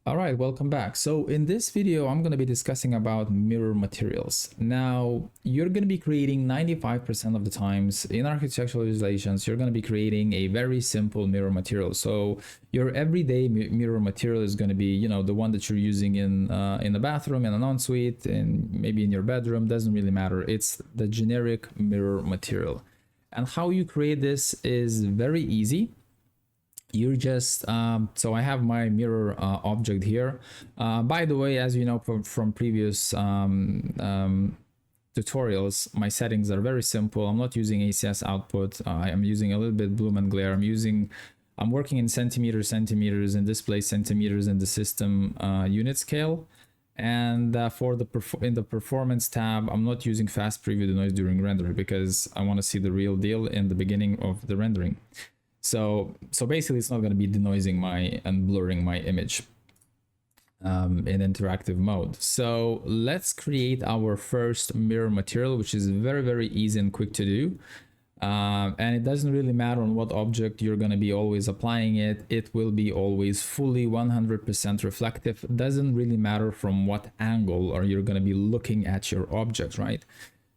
All right, welcome back. So in this video, I'm going to be discussing about mirror materials. Now, you're going to be creating 95% of the times in architectural visualizations, you're going to be creating a very simple mirror material. So your everyday mirror material is going to be, the one that you're using in the bathroom, in an ensuite, and maybe in your bedroom, doesn't really matter. It's the generic mirror material. And how you create this is very easy. You're just so I have my mirror object here. By the way, as you know from previous tutorials, my settings are very simple. I'm not using ACS output. I am using a little bit bloom and glare. I'm working in centimeters, and display centimeters in the system unit scale. And for in the performance tab, I'm not using fast preview denoise during rendering because I want to see the real deal in the beginning of the rendering. So basically it's not going to be denoising and blurring my image in interactive mode. So let's create our first mirror material, which is very, very easy and quick to do. And it doesn't really matter on what object you're going to be always applying it. It will be always fully 100% reflective. It doesn't really matter from what angle or you're going to be looking at your object, right?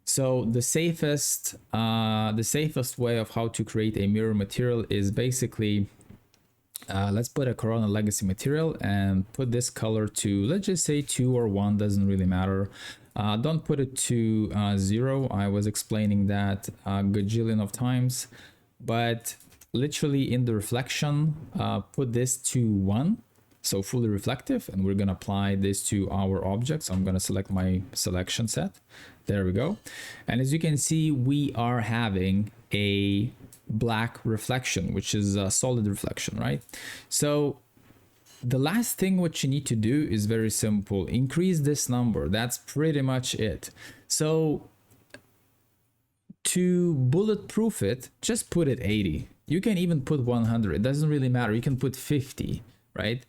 So the safest way of how to create a mirror material is basically, let's put a Corona Legacy material and put this color to, let's just say 2 or 1, doesn't really matter. Don't put it to 0. I was explaining that a gajillion of times, but literally in the reflection, put this to 1. So fully reflective, and we're going to apply this to our object. So I'm going to select my selection set. There we go. And as you can see, we are having a black reflection, which is a solid reflection, right? So the last thing what you need to do is very simple. Increase this number. That's pretty much it. So to bulletproof it, just put it 80. You can even put 100. It doesn't really matter. You can put 50. Right?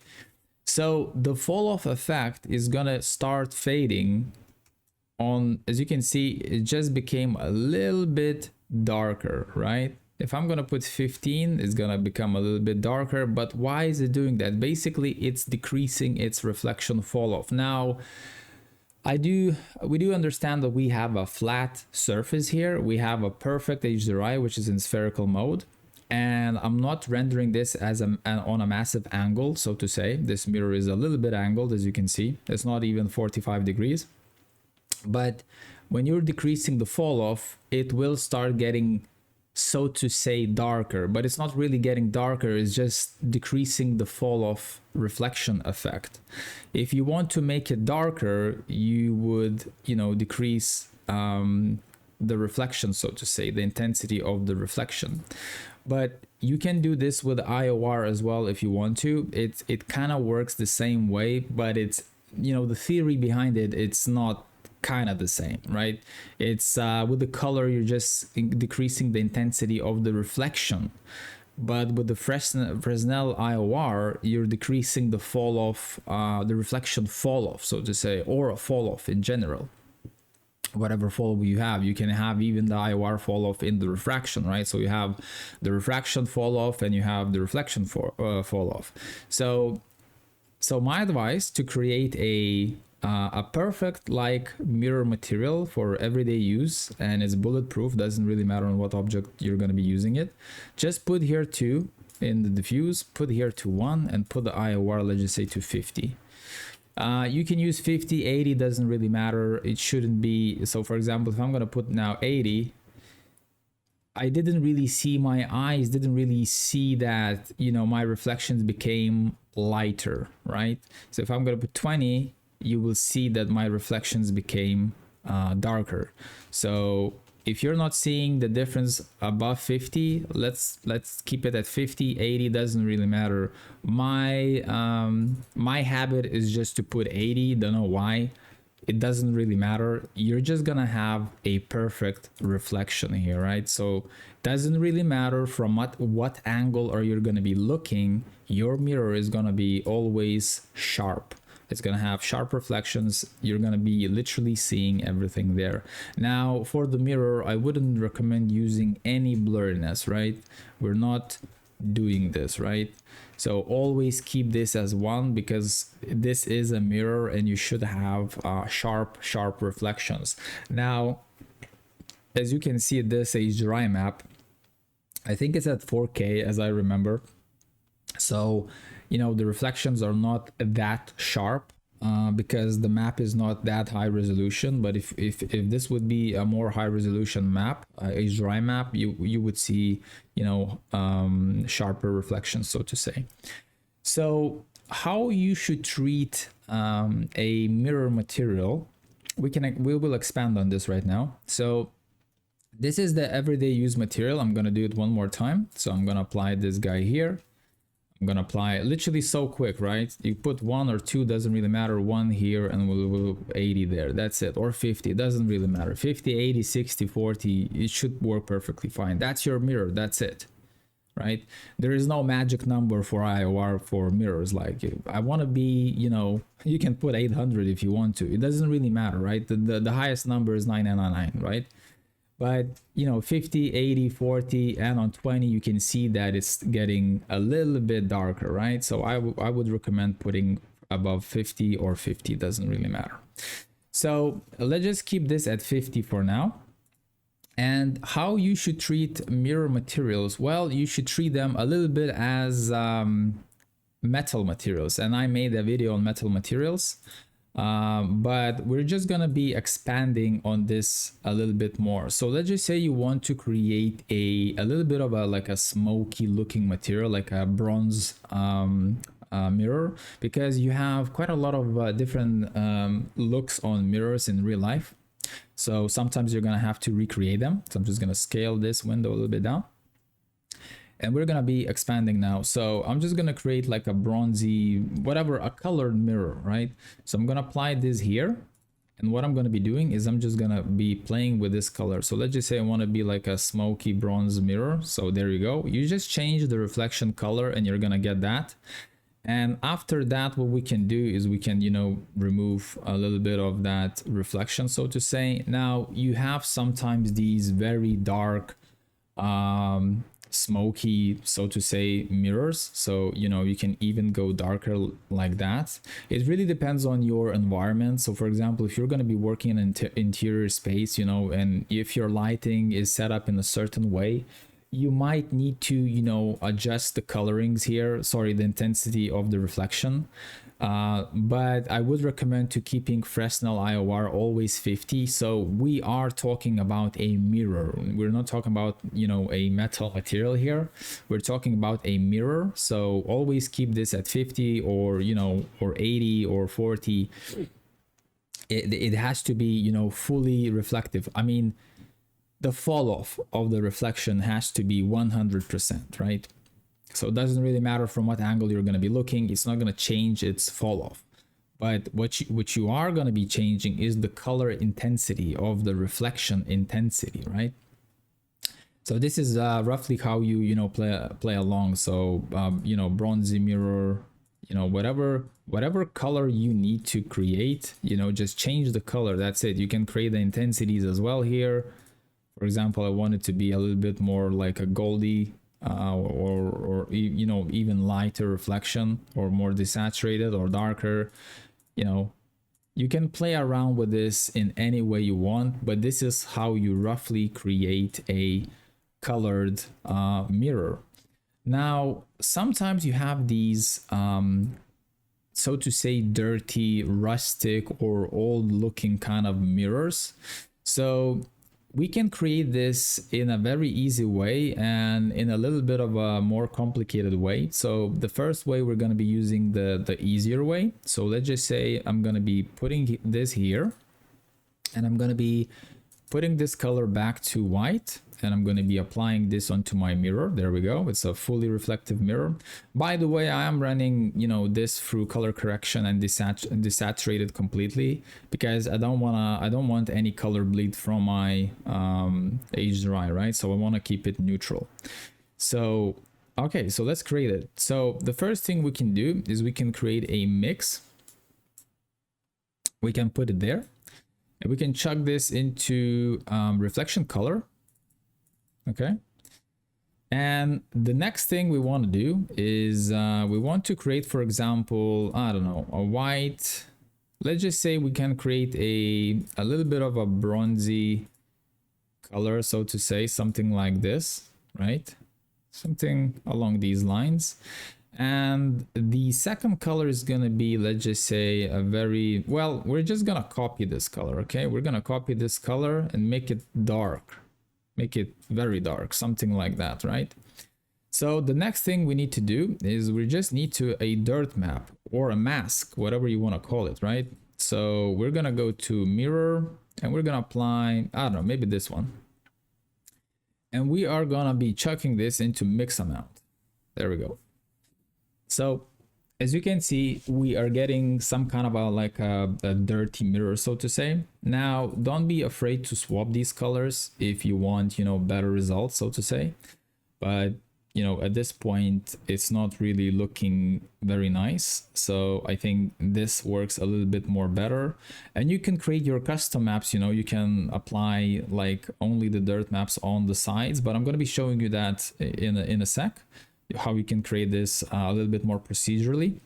So the fall off effect is gonna start fading on, as you can see, it just became a little bit darker, right? If I'm gonna put 15, it's gonna become a little bit darker, but why is it doing that? Basically, it's decreasing its reflection fall off. Now, we do understand that we have a flat surface here. We have a perfect HDRI, which is in spherical mode. And I'm not rendering this as on a massive angle, so to say. This mirror is a little bit angled, as you can see. It's not even 45 degrees. But when you're decreasing the fall off, it will start getting, so to say, darker. But it's not really getting darker, it's just decreasing the fall off reflection effect. If you want to make it darker, you would, decrease the reflection, so to say, the intensity of the reflection. But you can do this with IOR as well if you want to. It kind of works the same way, but it's, the theory behind it, it's not kind of the same, right? It's with the color, you're just decreasing the intensity of the reflection. But with the Fresnel IOR, you're decreasing the fall off, the reflection fall off, so to say, or a fall off in general. Whatever fall you have, you can have even the IOR fall off in the refraction, right? So you have the refraction fall off and you have the reflection fall off. So my advice to create a perfect mirror material for everyday use, and it's bulletproof, doesn't really matter on what object you're going to be using it. Just put here 2 in the diffuse, put here to 1, and put the IOR, let's just say, to 50. You can use 50, 80, doesn't really matter. It shouldn't be. So for example, if I'm going to put now 80, I didn't really see, my eyes didn't really see that, my reflections became lighter, right? So if I'm going to put 20, you will see that my reflections became darker. So if you're not seeing the difference above 50, let's keep it at 50. 80 doesn't really matter. My habit is just to put 80. Don't know why. It doesn't really matter. You're just gonna have a perfect reflection here, right? So it doesn't really matter from what angle are you gonna be looking. Your mirror is gonna be always sharp. It's going to have sharp reflections. You're going to be literally seeing everything there. Now, for the mirror, I wouldn't recommend using any blurriness, right? We're not doing this, right? So always keep this as 1 because this is a mirror and you should have sharp reflections. Now, as you can see, this HDRI map, I think it's at 4K as I remember. So, you know, the reflections are not that sharp because the map is not that high resolution. But if this would be a more high resolution map, HDRI map, you would see, you know, sharper reflections, so to say. So how you should treat a mirror material, we will expand on this right now. So this is the everyday use material. I'm going to do it one more time. So I'm going to apply this guy here. I'm going to apply it literally so quick, right? You put 1 or 2, doesn't really matter. 1 here and we'll 80 there. That's it. Or 50, it doesn't really matter. 50, 80, 60, 40, it should work perfectly fine. That's your mirror. That's it, right? There is no magic number for IOR for mirrors. Like I want to be, you know, you can put 800 if you want to. It doesn't really matter, right? The highest number is 999, right? But, you know, 50, 80, 40, and on 20, you can see that it's getting a little bit darker, right? So I would recommend putting above 50 or 50, doesn't really matter. So let's just keep this at 50 for now. And how you should treat mirror materials? Well, you should treat them a little bit as metal materials. And I made a video on metal materials. But we're just gonna be expanding on this a little bit more. So let's just say you want to create a little bit of a like a smoky looking material, like a bronze mirror, because you have quite a lot of different looks on mirrors in real life. So sometimes you're gonna have to recreate them. So I'm just gonna scale this window a little bit down. And we're gonna be expanding now. So I'm just gonna create like a bronzy, whatever, a colored mirror, right? So I'm gonna apply this here. And what I'm gonna be doing is I'm just gonna be playing with this color. So let's just say I wanna be like a smoky bronze mirror. So there you go. You just change the reflection color and you're gonna get that. And after that, what we can do is we can, you know, remove a little bit of that reflection, so to say. Now you have sometimes these very dark, smoky, so to say, mirrors. So, you know, you can even go darker like that. It really depends on your environment. So for example, if you're going to be working in an interior space, you know, and if your lighting is set up in a certain way, you might need to, you know, adjust the colorings here, sorry, the intensity of the reflection. But I would recommend to keeping Fresnel IOR always 50. So we are talking about a mirror. We're not talking about, you know, a metal material here. We're talking about a mirror. So always keep this at 50 or, you know, or 80 or 40. It has to be, you know, fully reflective. I mean, the fall off of the reflection has to be 100%, right? So it doesn't really matter from what angle you're going to be looking. It's not going to change its fall off. But what you are going to be changing is the color intensity of the reflection intensity, right? So this is roughly how you know, play along. So, you know, bronzy mirror, you know, whatever color you need to create, you know, just change the color. That's it. You can create the intensities as well here. For example, I want it to be a little bit more like a goldy, or you know, even lighter reflection, or more desaturated or darker. You know, you can play around with this in any way you want, but this is how you roughly create a colored mirror. Now, sometimes you have these, so to say, dirty, rustic, or old looking kind of mirrors. So we can create this in a very easy way and in a little bit of a more complicated way. So the first way, we're going to be using the easier way. So let's just say I'm going to be putting this here, and I'm going to be putting this color back to white, and I'm going to be applying this onto my mirror. There we go. It's a fully reflective mirror. By the way, I am running, you know, this through color correction and desaturated completely, because I don't want any color bleed from my HDRI, right? So I want to keep it neutral. So okay, so let's create it. So the first thing we can do is we can create a mix. We can put it there, and we can chuck this into reflection color. Okay, And the next thing we want to do is we want to create, for example, I don't know, a white. Let's just say we can create a little bit of a bronzy color, so to say, something like this, right? Something along these lines. And the second color is going to be, let's just say, a very, well, we're just going to copy this color, okay? We're going to copy this color and make it dark, make it very dark, something like that, right? So the next thing we need to do is we just need to a dirt map or a mask, whatever you want to call it, right? So we're going to go to mirror and we're going to apply, I don't know, maybe this one. And we are going to be chucking this into mix amount. There we go. So as you can see, we are getting some kind of a dirty mirror, so to say. Now, don't be afraid to swap these colors if you want, you know, better results, so to say. But, you know, at this point, it's not really looking very nice. So I think this works a little bit more better. And you can create your custom maps, you know, you can apply like only the dirt maps on the sides, but I'm going to be showing you that in a sec, how you can create this a little bit more procedurally.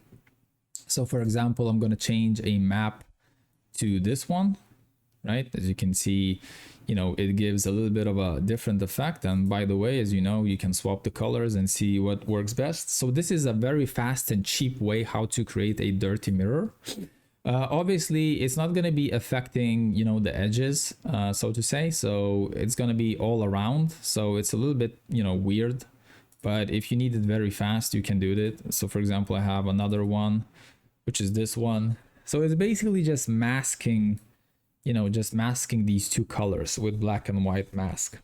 So for example, I'm going to change a map to this one, right? As you can see, you know, it gives a little bit of a different effect. And by the way, as you know, you can swap the colors and see what works best. So this is a very fast and cheap way how to create a dirty mirror. Obviously, it's not going to be affecting, you know, the edges, so to say. So it's going to be all around. So it's a little bit, you know, weird. But if you need it very fast, you can do it. So for example, I have another one, which is this one. So it's basically just masking, you know, just masking these two colors with black and white mask.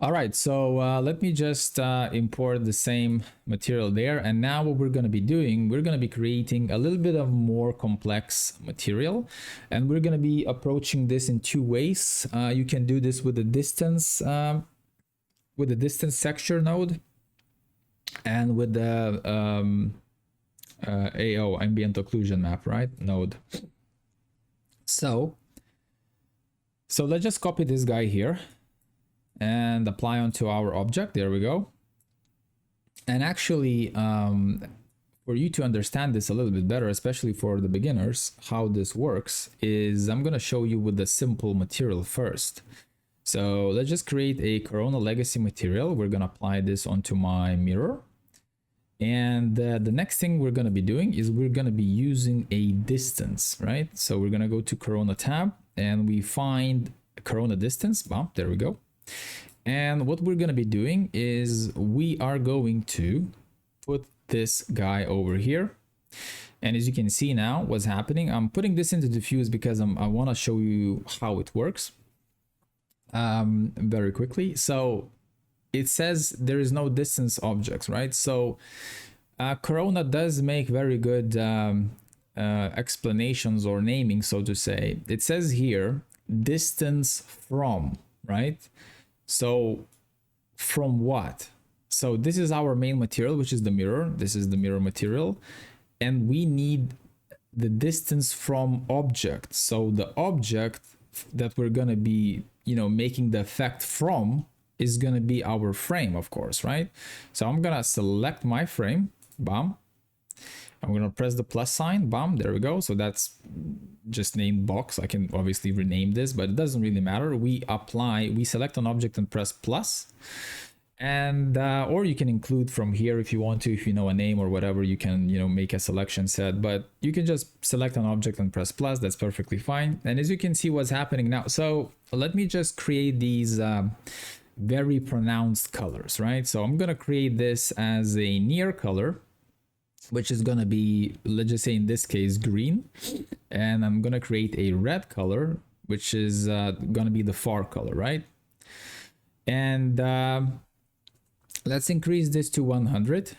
All right, so let me just import the same material there. And now what we're going to be doing, we're going to be creating a little bit of more complex material. And we're going to be approaching this in two ways. You can do this with the distance texture node and with the AO, ambient occlusion map, right, node. So let's just copy this guy here and apply onto our object. There we go. And actually, for you to understand this a little bit better, especially for the beginners, how this works is I'm going to show you with the simple material first. So let's just create a Corona Legacy material. We're going to apply this onto my mirror. And the next thing we're going to be doing is we're going to be using a distance, right? So we're going to go to Corona tab and we find Corona distance. Bump, there we go. And what we're going to be doing is we are going to put this guy over here. And as you can see now, what's happening, I'm putting this into diffuse because I want to show you how it works. Very quickly. So it says there is no distance objects, right? So Corona does make very good explanations or naming, so to say. It says here distance from, right? So from what? So this is our main material, which is the mirror. This is the mirror material, and we need the distance from object. So the object that we're gonna be, you know, making the effect from is gonna be our frame, of course, right? So I'm gonna select my frame, bam. I'm gonna press the plus sign, bam, there we go. So that's just named box. I can obviously rename this, but it doesn't really matter. We select an object and press plus. And or you can include from here if you want to, if you know a name or whatever, you can, you know, make a selection set, but you can just select an object and press plus. That's perfectly fine. And as you can see what's happening now, so let me just create these very pronounced colors, right? So I'm gonna create this as a near color, which is gonna be, let's just say in this case, green. And I'm gonna create a red color, which is gonna be the far color, right? And let's increase this to 100.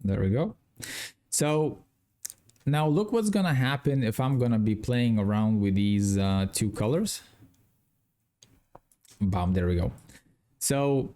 There we go. So now look what's gonna happen if I'm gonna be playing around with these two colors. Bam, there we go. So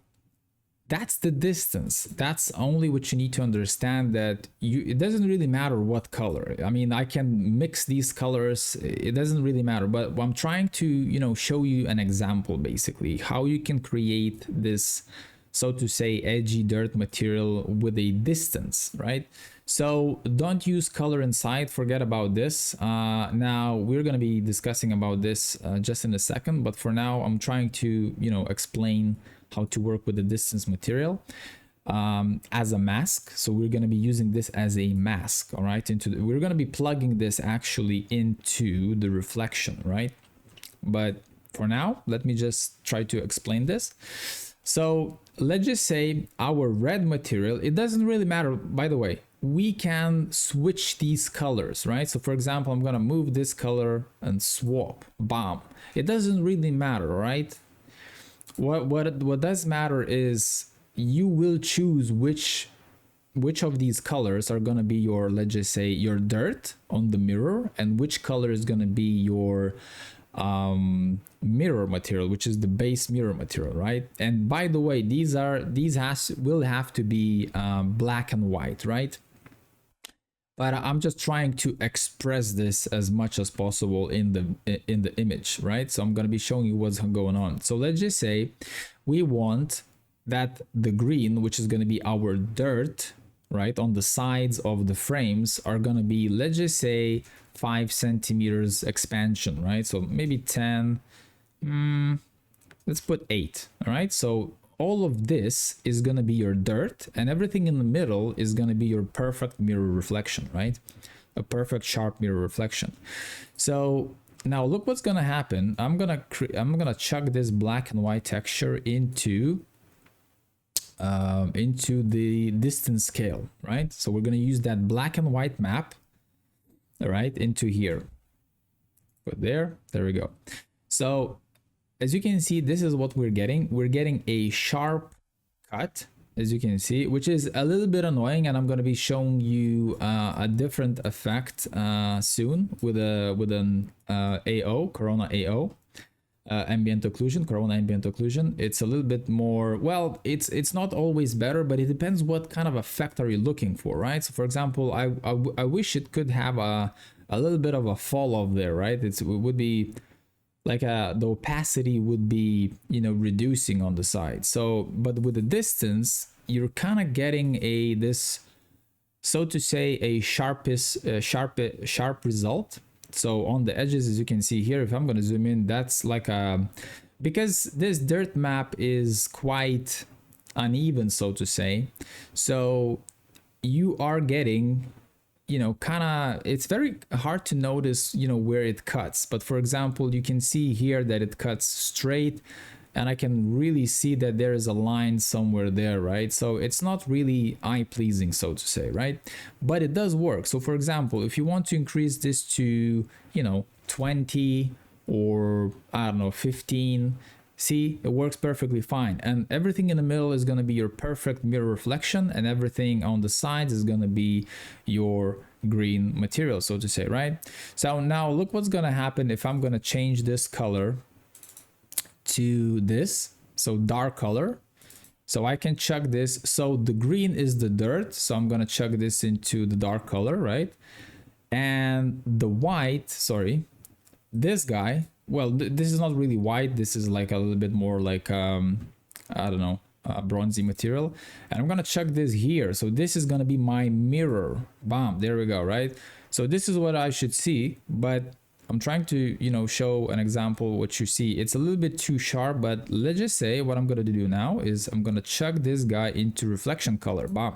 That's the distance. That's only what you need to understand, that it doesn't really matter what color. I mean, I can mix these colors, it doesn't really matter, but I'm trying to, show you an example, basically how you can create this, so to say, edgy dirt material with a distance, right? So don't use color inside, forget about this. Now we're going to be discussing about this just in a second, but for now I'm trying to, explain how to work with the distance material as a mask. So we're going to be using this as a mask, all right? We're going to be plugging this actually into the reflection, right? But for now, let me just try to explain this. So let's just say our red material, it doesn't really matter, by the way, we can switch these colors, right? So for example, I'm going to move this color and swap, bam. It doesn't really matter, right? What does matter is you will choose which of these colors are going to be your, let's just say, your dirt on the mirror, and which color is going to be your mirror material, which is the base mirror material, right? And by the way, these will have to be black and white, right? But I'm just trying to express this as much as possible in the image, right? So I'm going to be showing you what's going on. So let's just say we want that the green, which is going to be our dirt, right, on the sides of the frames, are going to be, let's just say, 5 centimeters expansion, right? So maybe 10, let's put 8, all right? So all of this is going to be your dirt, and everything in the middle is going to be your perfect mirror reflection, right? A perfect sharp mirror reflection. So now look what's going to happen. I'm going to chuck this black and white texture into the distance scale, right? So we're going to use that black and white map, all right, into here. Put there we go. So as you can see, this is what we're getting. We're getting a sharp cut, as you can see, which is a little bit annoying, and I'm going to be showing you a different effect soon with an AO, Corona AO, ambient occlusion, Corona ambient occlusion. It's a little bit more, well, it's not always better, but it depends what kind of effect are you looking for, right? So for example, I wish it could have a little bit of a fall off there, right? It would be like the opacity would be, reducing on the side. So, but with the distance, you're kind of getting this, so to say, a sharp result. So on the edges, as you can see here, if I'm going to zoom in, that's like because this dirt map is quite uneven, so to say. So you are getting, kind of, it's very hard to notice, where it cuts. But for example, you can see here that it cuts straight, and I can really see that there is a line somewhere there, right? So it's not really eye-pleasing, so to say, right? But it does work. So for example, if you want to increase this to, 20 or, I don't know, 15, see, it works perfectly fine. And everything in the middle is going to be your perfect mirror reflection, and everything on the sides is going to be your green material, so to say, right? So now look what's going to happen if I'm going to change this color to this, so dark color. So I can chuck this. So the green is the dirt, so I'm going to chuck this into the dark color, right? And the white, sorry, this guy, well, this is not really white, this is like a little bit more like I don't know, bronzy material, and I'm gonna chuck this here. So this is gonna be my mirror. Bam, there we go, right? So this is what I should see, but I'm trying to, show an example what you see. It's a little bit too sharp, but let's just say what I'm gonna do now is I'm gonna chuck this guy into reflection color. Bam.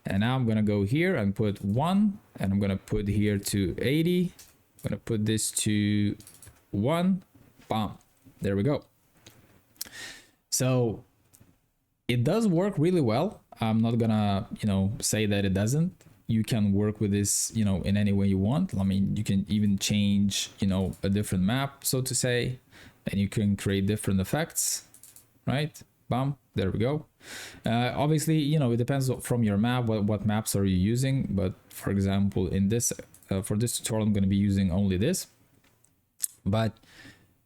And now I'm gonna go here and put 1, and I'm gonna put here to 80. I'm gonna put this to 1. Bam. There we go. So it does work really well. I'm not gonna, say that it doesn't. You can work with this, in any way you want. I mean, you can even change, a different map, so to say, and you can create different effects, right? Bam, there we go. Obviously, it depends from your map, what maps are you using. But for example, in this, for this tutorial, I'm going to be using only this. But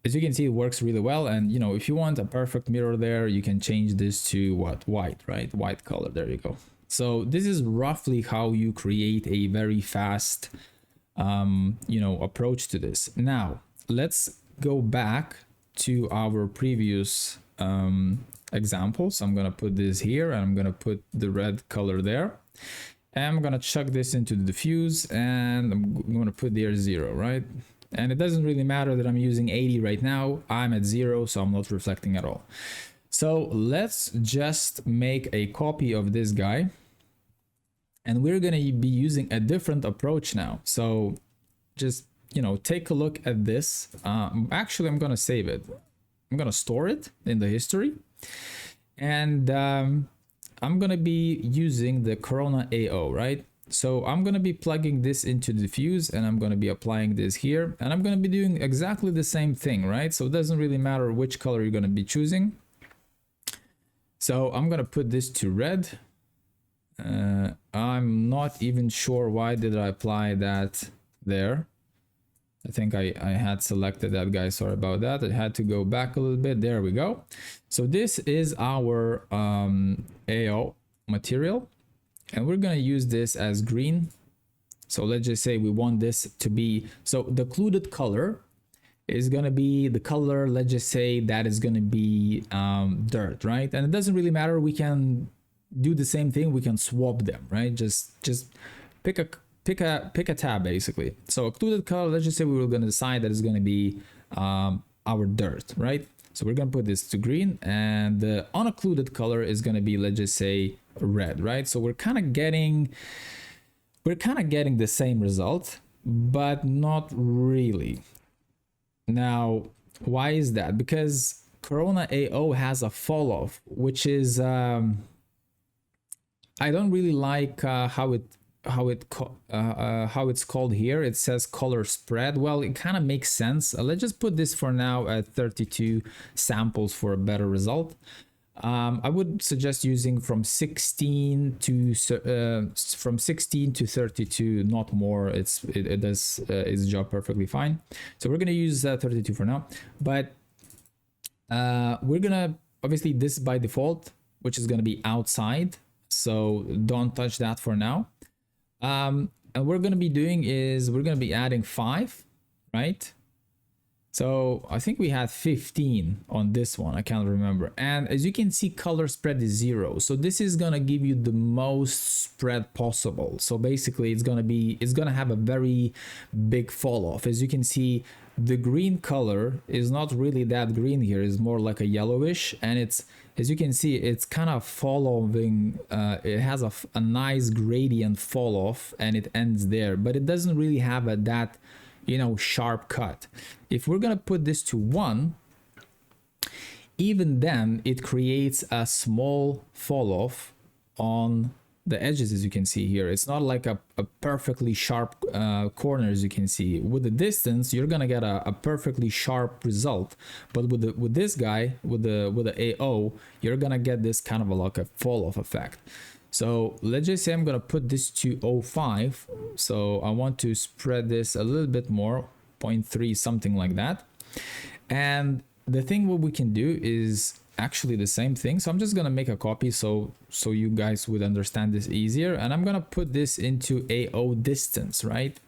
as you can see, it works really well. And you know, if you want a perfect mirror there, you can change this to what? White, right? White color. There you go. So this is roughly how you create a very fast, you know, approach to this. Now let's go back to our previous example. So I'm gonna put this here, and I'm gonna put the red color there. And I'm gonna chuck this into the diffuse, and I'm gonna put there 0, right? And it doesn't really matter that I'm using 80 right now. I'm at 0, so I'm not reflecting at all. So let's just make a copy of this guy, and we're going to be using a different approach now. So just, you know, take a look at this. Actually, I'm going to save it. I'm going to store it in the history, and I'm going to be using the Corona AO, right? So I'm going to be plugging this into diffuse, and I'm going to be applying this here, and I'm going to be doing exactly the same thing, right? So it doesn't really matter which color you're going to be choosing. So I'm going to put this to red. I'm not even sure why did I apply that there. I think I had selected that guy. Sorry about that. I had to go back a little bit. There we go. So this is our AO material, and we're going to use this as green. So let's just say we want this to be, so the occluded color is going to be the color, let's just say that is going to be dirt, right? And it doesn't really matter. We can do the same thing. We can swap them, right? Just pick a tab basically. So occluded color, let's just say we were going to decide that it's going to be our dirt, right? So we're going to put this to green, and the unoccluded color is going to be, let's just say, red, right? So we're kind of getting the same result, but not really. Now, why is that? Because Corona AO has a fall off, which is I don't really like how it's called here. It says color spread. Well, it kind of makes sense. Let's just put this for now at 32 samples for a better result. I would suggest using from 16 to 32, not more. It does its job perfectly fine. So we're gonna use 32 for now, but we're gonna, obviously this by default, which is gonna be outside, so don't touch that for now. And what we're gonna be doing is we're gonna be adding 5, right? So I think we had 15 on this one. I can't remember. And as you can see, color spread is 0. So this is going to give you the most spread possible. So basically it's going to have a very big fall off. As you can see, the green color is not really that green here. It's more like a yellowish. And it's, as you can see, it's kind of following, it has a nice gradient fall off, and it ends there, but it doesn't really have that, you know, sharp cut. If we're gonna put this to 1, even then it creates a small fall off on the edges. As you can see here, it's not like a perfectly sharp corner. As you can see, with the distance you're gonna get a perfectly sharp result, but with this guy, with the AO, you're gonna get this kind of like a fall off effect. So let's just say I'm going to put this to 0.5. So I want to spread this a little bit more, 0.3, something like that. And the thing what we can do is actually the same thing. So I'm just going to make a copy so you guys would understand this easier. And I'm going to put this into AO distance, right?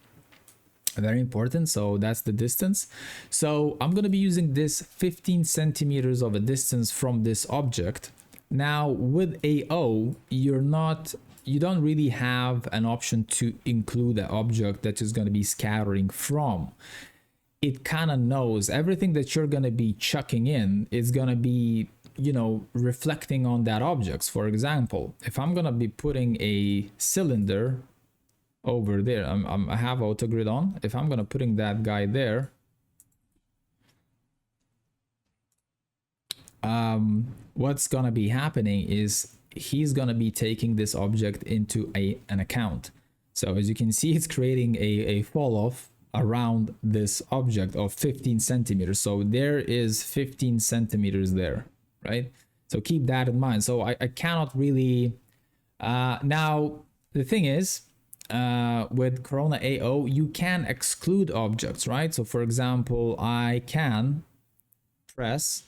Very important. So that's the distance. So I'm going to be using this 15 centimeters of a distance from this object. Now with AO, you don't really have an option to include an object that is going to be scattering from. It kind of knows everything that you're going to be chucking in is going to be, you know, reflecting on that object. For example, if I'm going to be putting a cylinder over there, I have autogrid on. If I'm going to putting that guy there, what's gonna be happening is he's gonna be taking this object into an account. So as you can see, it's creating a fall off around this object of 15 centimeters. So there is 15 centimeters there, right? So keep that in mind. So I cannot really now the thing is, with Corona AO, you can exclude objects, right? So for example, I can press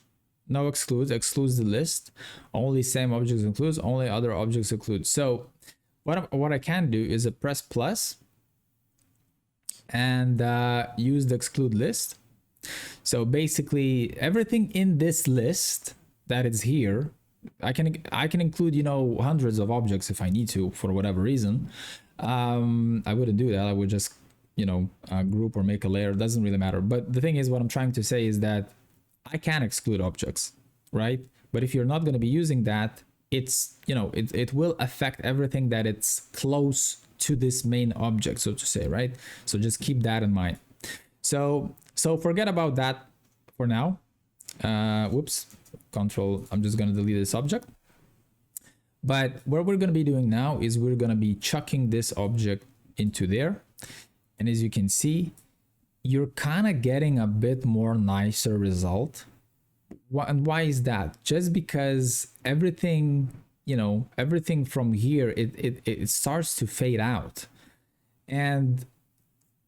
no excludes the list, only same objects includes, only other objects include. So what I can do is a press plus and use the exclude list. So basically everything in this list that is here, I can include, you know, hundreds of objects if I need to for whatever reason. I wouldn't do that. I would just, you know, group or make a layer. It doesn't really matter. But the thing is, what I'm trying to say is that I can exclude objects, right? But if you're not going to be using that, it's, you know, it will affect everything that it's close to this main object, so to say, right? So just keep that in mind. So forget about that for now. Whoops, control, I'm just going to delete this object. But what we're going to be doing now is we're going to be chucking this object into there. And as you can see, you're kind of getting a bit more nicer result. And why is that? Just because everything, you know, everything from here, it starts to fade out. And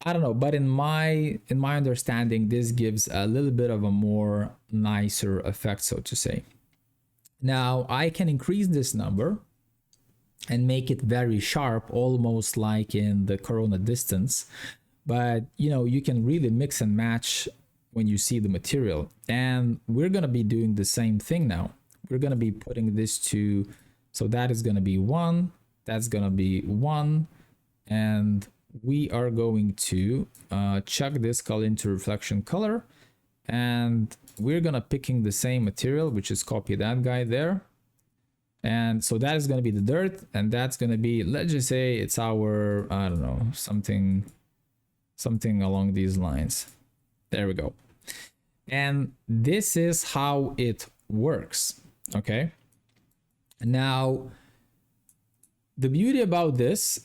I don't know, but in my understanding, this gives a little bit of a more nicer effect, so to say. Now I can increase this number and make it very sharp, almost like in the corona distance. But you know, you can really mix and match when you see the material. And we're gonna be doing the same thing now. We're gonna be putting this to, so that is gonna be 1, that's gonna be 1, and we are going to chuck this color into reflection color, and we're gonna picking the same material, which is copy that guy there. And so that is going to be the dirt, and that's going to be, let's just say it's our, I don't know, something along these lines. There we go. And this is how it works. Okay. Now, the beauty about this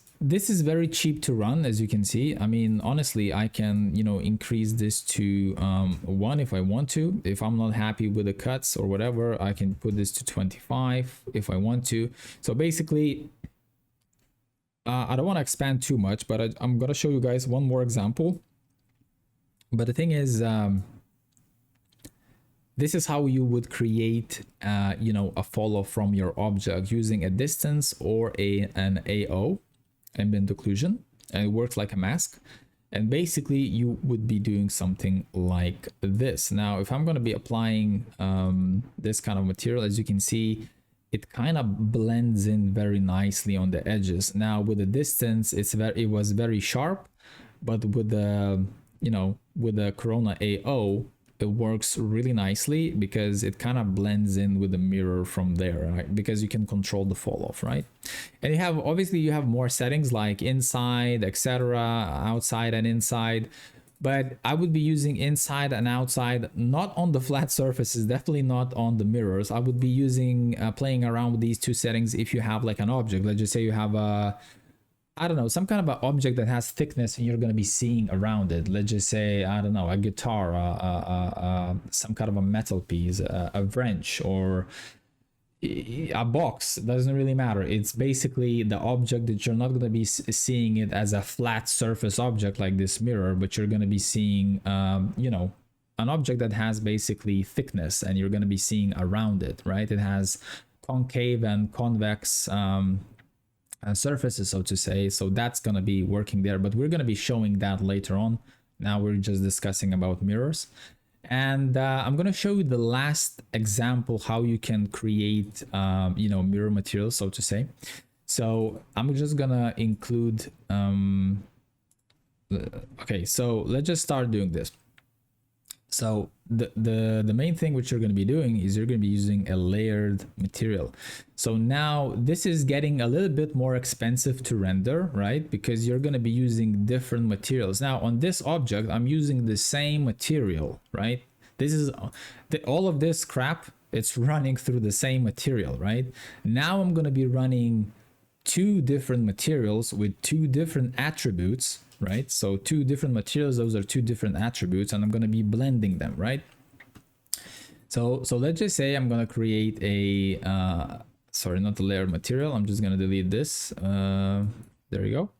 is very cheap to run, as you can see. I mean, honestly, I can, you know, increase this to 1 if I want to. If I'm not happy with the cuts or whatever, I can put this to 25 if I want to. So basically, I don't want to expand too much, but I'm going to show you guys one more example. But the thing is, this is how you would create, you know, a follow from your object using a distance or an AO. Ambient occlusion, and it works like a mask. And basically you would be doing something like this. Now if I'm going to be applying this kind of material, as you can see, it kind of blends in very nicely on the edges. Now with the distance, it was very sharp, but with the, you know, with the Corona AO, it works really nicely because it kind of blends in with the mirror from there, right? Because you can control the fall off, right? And you have, obviously you have more settings like inside, etc., outside and inside, but I would be using inside and outside, not on the flat surfaces, definitely not on the mirrors. I would be using, playing around with these two settings if you have like an object. Let's just say you have a, I don't know, some kind of an object that has thickness and you're going to be seeing around it. Let's just say, I don't know, a guitar, some kind of a metal piece, a wrench, or a box. Doesn't really matter. It's basically the object that you're not going to be seeing it as a flat surface object like this mirror, but you're going to be seeing, you know, an object that has basically thickness and you're going to be seeing around it, right? It has concave and convex surfaces, so to say. So that's going to be working there, but we're going to be showing that later on. Now we're just discussing about mirrors. And I'm going to show you the last example how you can create, you know, mirror materials, so to say. So I'm just going to include, okay, so let's just start doing this. So the main thing which you're going to be doing is you're going to be using a layered material. So now this is getting a little bit more expensive to render, right? Because you're going to be using different materials. Now on this object, I'm using the same material, right? This is all of this crap. It's running through the same material, right? Now I'm going to be running two different materials with two different attributes, right? So two different materials, those are two different attributes, and I'm going to be blending them, right? So let's just say I'm going to create a, sorry, not the layered material. I'm just going to delete this. There we go.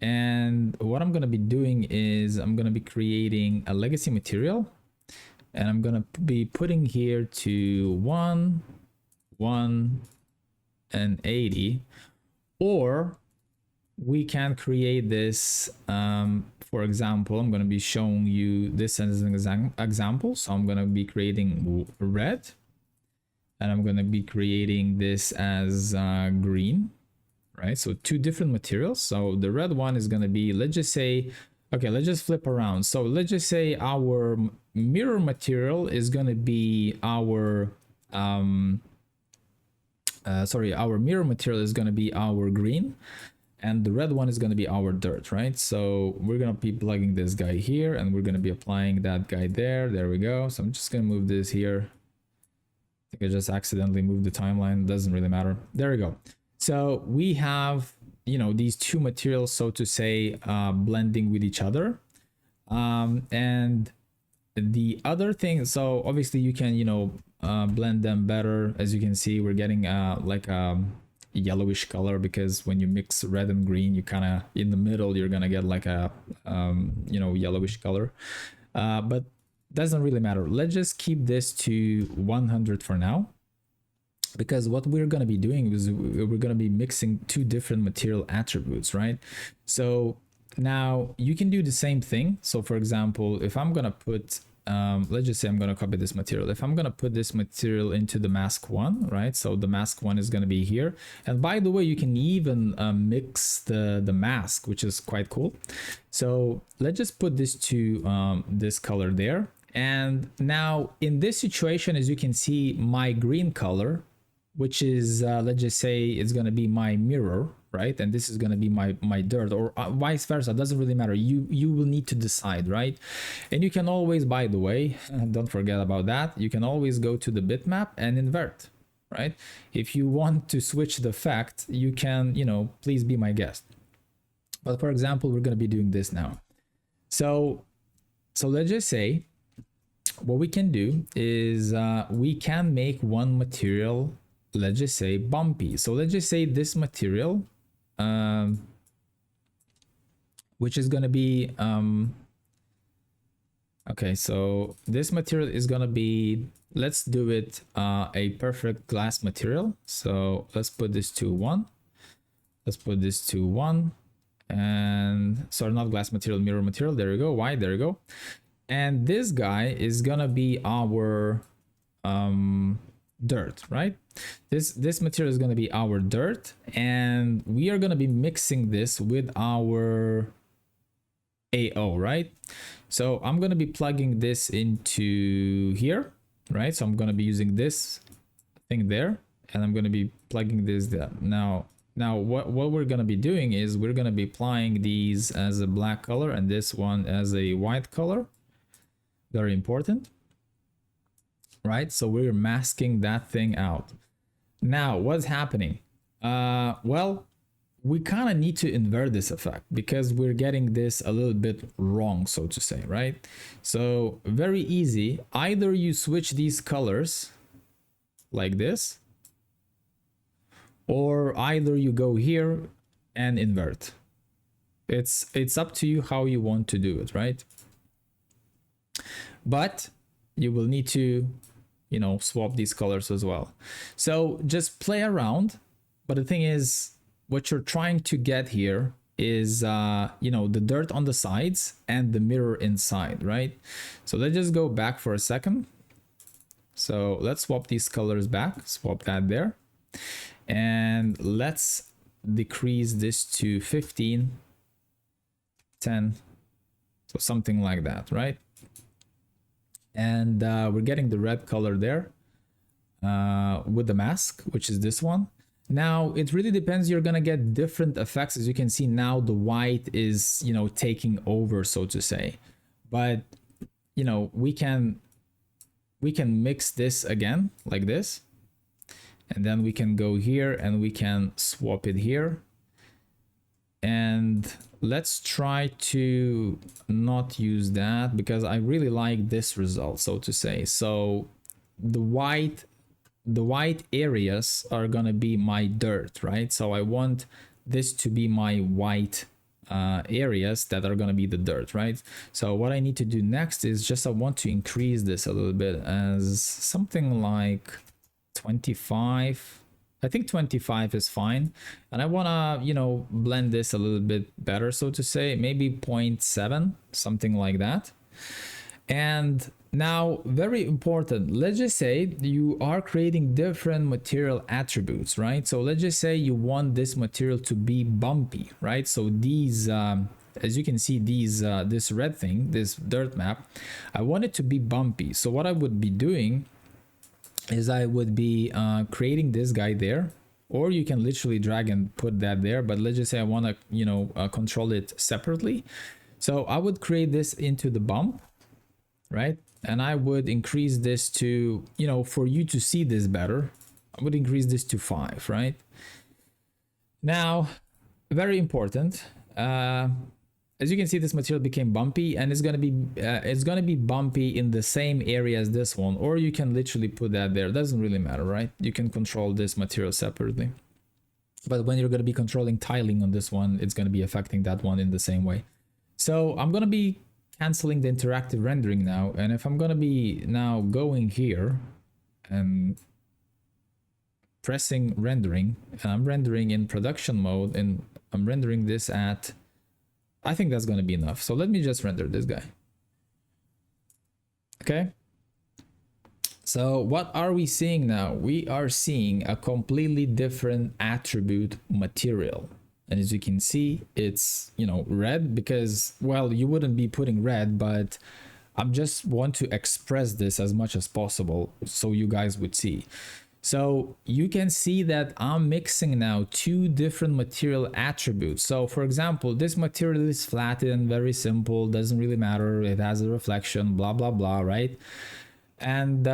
And what I'm going to be doing is I'm going to be creating a legacy material. and I'm gonna be putting here to 1, 1, and 80. Or we can create this, for example, I'm going to be showing you this as an example. So I'm going to be creating red, and I'm going to be creating this as green, right? So two different materials. So the red one is going to be, let's just say, okay, let's just flip around. So let's just say our mirror material is going to be our our mirror material is going to be our green, and the red one is going to be our dirt, right? So we're going to be plugging this guy here, and we're going to be applying that guy there. There we go. So I'm just going to move this here. I think I just accidentally moved the timeline. Doesn't really matter. There we go. So we have, you know, these two materials, so to say, blending with each other. And the other thing, so obviously you can, you know, blend them better. As you can see, we're getting like a yellowish color, because when you mix red and green, you kind of, in the middle, you're gonna get like a you know, yellowish color, but doesn't really matter. Let's just keep this to 100 for now, because what we're going to be doing is we're going to be mixing two different material attributes, right? So now you can do the same thing. So for example, if I'm going to put let's just say I'm going to copy this material. If I'm going to put this material into the mask one, right? So the mask one is going to be here. And by the way, you can even mix the mask, which is quite cool. So let's just put this to this color there. And now in this situation, as you can see, my green color, which is let's just say it's going to be my mirror, right? And this is going to be my dirt, or vice versa. It doesn't really matter. You will need to decide, right? And you can always, by the way, don't forget about that, you can always go to the bitmap and invert, right? If you want to switch the effect, you can, you know, please be my guest. But for example, we're going to be doing this now. So let's just say what we can do is we can make one material, let's just say bumpy. So let's just say this material, which is going to be okay, so this material is going to be, let's do it a perfect glass material. So let's put this to 1, let's put this to 1, and sorry, not glass material, mirror material. There we go. Why? There we go. And this guy is gonna be our dirt, right? This material is gonna be our dirt, and we are gonna be mixing this with our AO, right? So I'm gonna be plugging this into here, right? So I'm gonna be using this thing there, and I'm gonna be plugging this there. Now what we're gonna be doing is we're gonna be applying these as a black color and this one as a white color. Very important, right? So we're masking that thing out. Now what's happening? Well, we kind of need to invert this effect because we're getting this a little bit wrong, so to say, right? So very easy. Either you switch these colors like this, or either you go here and invert. It's up to you how you want to do it, right? But you will need to, you know, swap these colors as well. So just play around. But the thing is, what you're trying to get here is, you know, the dirt on the sides and the mirror inside, right? So let's just go back for a second. So let's swap these colors back, swap that there. And let's decrease this to 15, 10, so something like that, right? And we're getting the red color there with the mask, which is this one. Now it really depends. You're gonna get different effects. As you can see now, the white is, you know, taking over, so to say. But you know, we can mix this again like this, and then we can go here and we can swap it here. And let's try to not use that because I really like this result, so to say. So the white areas are gonna be my dirt, right? So I want this to be my white areas that are going to be the dirt, right? So what I need to do next is just I want to increase this a little bit as something like 25. I think 25 is fine, and I want to, you know, blend this a little bit better, so to say, maybe 0.7, something like that. And now, very important, let's just say you are creating different material attributes, right? So let's just say you want this material to be bumpy, right? So these, as you can see, these this red thing, this dirt map, I want it to be bumpy. So what I would be doing is I would be creating this guy there, or you can literally drag and put that there, but let's just say I want to, you know, control it separately. So I would create this into the bump, right? And I would increase this to, you know, for you to see this better, I would increase this to 5, right? Now, very important, as you can see, this material became bumpy, and it's gonna be bumpy in the same area as this one, or you can literally put that there. It doesn't really matter, right? You can control this material separately, but when you're gonna be controlling tiling on this one, it's gonna be affecting that one in the same way. So I'm gonna be canceling the interactive rendering now, and if I'm gonna be now going here and pressing rendering, and I'm rendering in production mode, and I'm rendering this at, I think that's gonna be enough. So let me just render this guy. Okay, so what are we seeing now? We are seeing a completely different attribute material. And as you can see, it's, you know, red because, well, you wouldn't be putting red, but I just want to express this as much as possible so you guys would see. So you can see that I'm mixing now two different material attributes. So for example, this material is flattened, very simple, doesn't really matter. It has a reflection, blah, blah, blah, right? And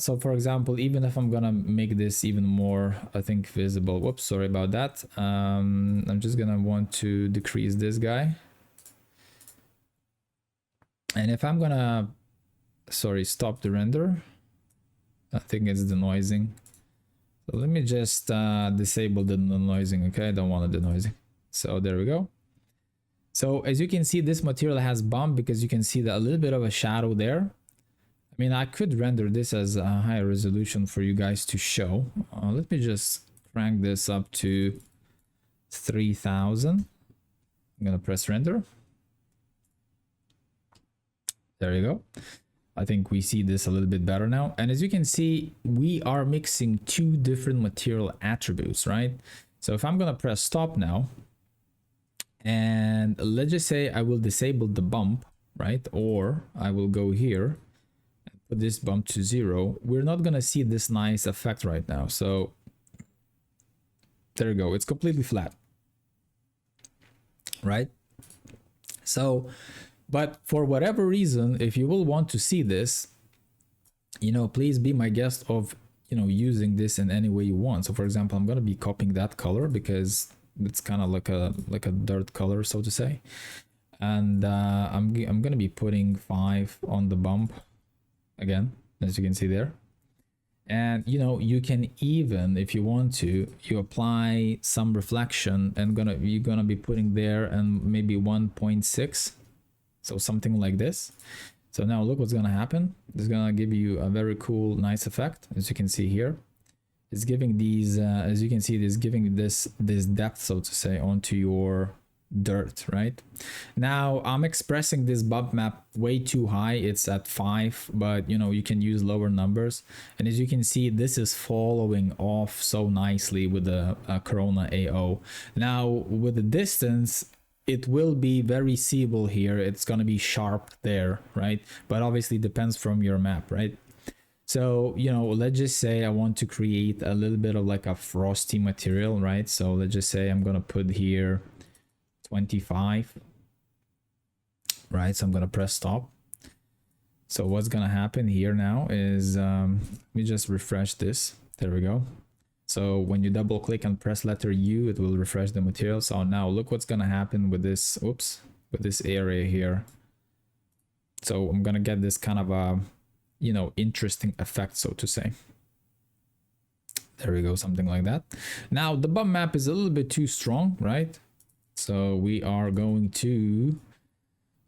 so for example, even if I'm gonna make this even more, I think, visible, whoops, sorry about that, I'm just gonna want to decrease this guy, and if I'm gonna, sorry, stop the render, I think it's denoising, so let me just disable the denoising. Okay, I don't want the denoising. So there we go. So as you can see, this material has bump because you can see a little bit of a shadow there. I mean, I could render this as a higher resolution for you guys to show. Let me just crank this up to 3000. I'm gonna press render. There you go. I think we see this a little bit better now. And as you can see, we are mixing two different material attributes, right? So if I'm gonna press stop now, and let's just say I will disable the bump, right? Or I will go here, put this bump to 0, we're not gonna see this nice effect right now. So there you go, it's completely flat, right? So, but for whatever reason, if you will want to see this, you know, please be my guest of, you know, using this in any way you want. So for example, I'm gonna be copying that color because it's kind of like a dirt color, so to say, and I'm gonna be putting 5 on the bump again, as you can see there. And you know, you can even, if you want to, you apply some reflection, and you're gonna be putting there and maybe 1.6, so something like this. So now look what's gonna happen. It's gonna give you a very cool, nice effect. As you can see here, it's giving these as you can see, it's giving this depth, so to say, onto your dirt, right? Now I'm expressing this bump map way too high, it's at 5, but you know, you can use lower numbers, and as you can see, this is following off so nicely with the Corona AO. Now with the distance, it will be very seeable here, it's gonna be sharp there, right? But obviously depends from your map, right? So, you know, let's just say I want to create a little bit of like a frosty material, right? So let's just say I'm gonna put here 25, right? So I'm gonna press stop. So what's gonna happen here now is let me just refresh this. There we go. So when you double click and press letter U, it will refresh the material. So now look what's gonna happen with this, oops, with this area here. So I'm gonna get this kind of a, you know, interesting effect, so to say. There we go, something like that. Now the bump map is a little bit too strong, right? So we are going to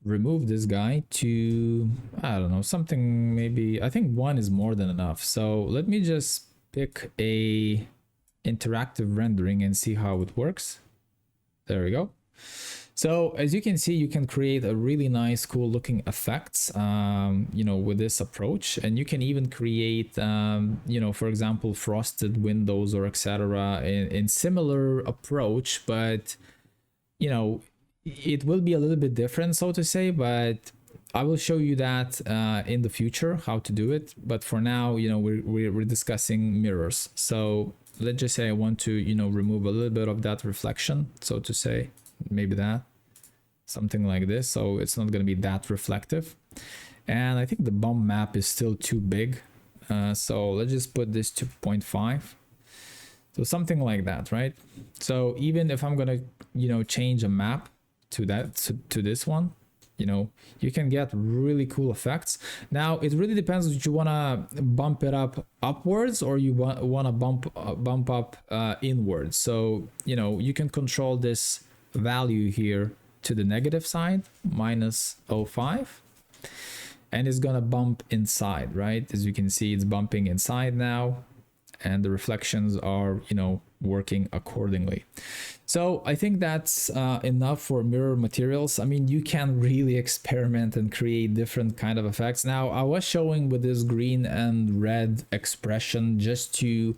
remove this guy to, I don't know, something maybe, I think 1 is more than enough. So let me just pick a interactive rendering and see how it works. There we go. So as you can see, you can create a really nice, cool looking effects, you know, with this approach. And you can even create, you know, for example, frosted windows or etc. in similar approach, but, you know, it will be a little bit different, so to say, but I will show you that in the future, how to do it. But for now, you know, we're discussing mirrors. So let's just say I want to, you know, remove a little bit of that reflection, so to say, maybe that. Something like this, so it's not going to be that reflective. And I think the bump map is still too big, so let's just put this to 0.5, so something like that, right? So even if I'm gonna, you know, change a map to that, to this one, you know, you can get really cool effects. Now it really depends if you want to bump it up upwards or you want to bump up inwards. So, you know, you can control this value here to the negative side, minus 0.5, and it's gonna bump inside, right? As you can see, it's bumping inside now, and the reflections are, you know, working accordingly. So I think that's enough for mirror materials. I mean, you can really experiment and create different kind of effects. Now I was showing with this green and red expression just to,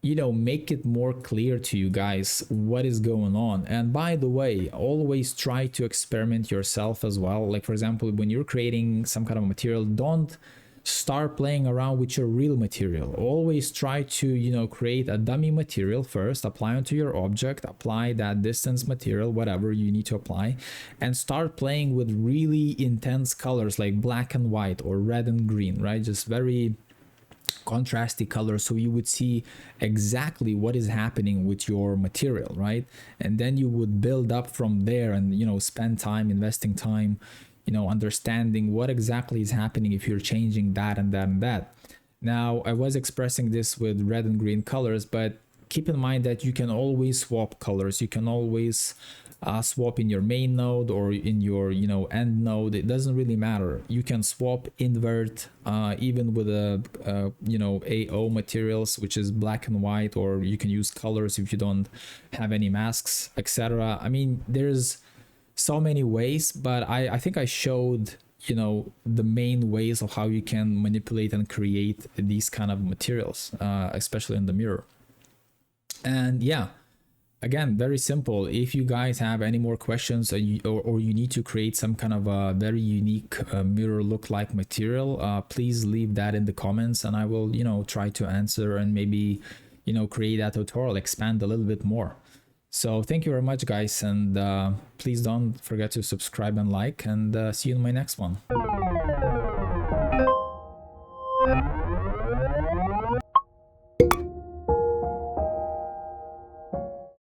you know, make it more clear to you guys what is going on. And by the way, always try to experiment yourself as well. Like for example, when you're creating some kind of material, don't start playing around with your real material. Always try to, you know, create a dummy material first, apply onto your object, apply that distance material, whatever you need to apply, and start playing with really intense colors like black and white or red and green, right? Just very contrasty colors, so you would see exactly what is happening with your material, right? And then you would build up from there and, you know, spend time investing time, you know, understanding what exactly is happening if you're changing that and that and that. Now I was expressing this with red and green colors, but keep in mind that you can always swap colors. You can always swap in your main node or in your, you know, end node. It doesn't really matter. You can swap, invert, even with a you know, AO materials, which is black and white, or you can use colors if you don't have any masks, etc. I mean, there's so many ways, but I think I showed, you know, the main ways of how you can manipulate and create these kind of materials, especially in the mirror. And yeah, again, very simple. If you guys have any more questions or you need to create some kind of a very unique mirror look-like material, please leave that in the comments and I will, you know, try to answer and maybe, you know, create a tutorial, expand a little bit more. So thank you very much, guys, and please don't forget to subscribe and like, and see you in my next one.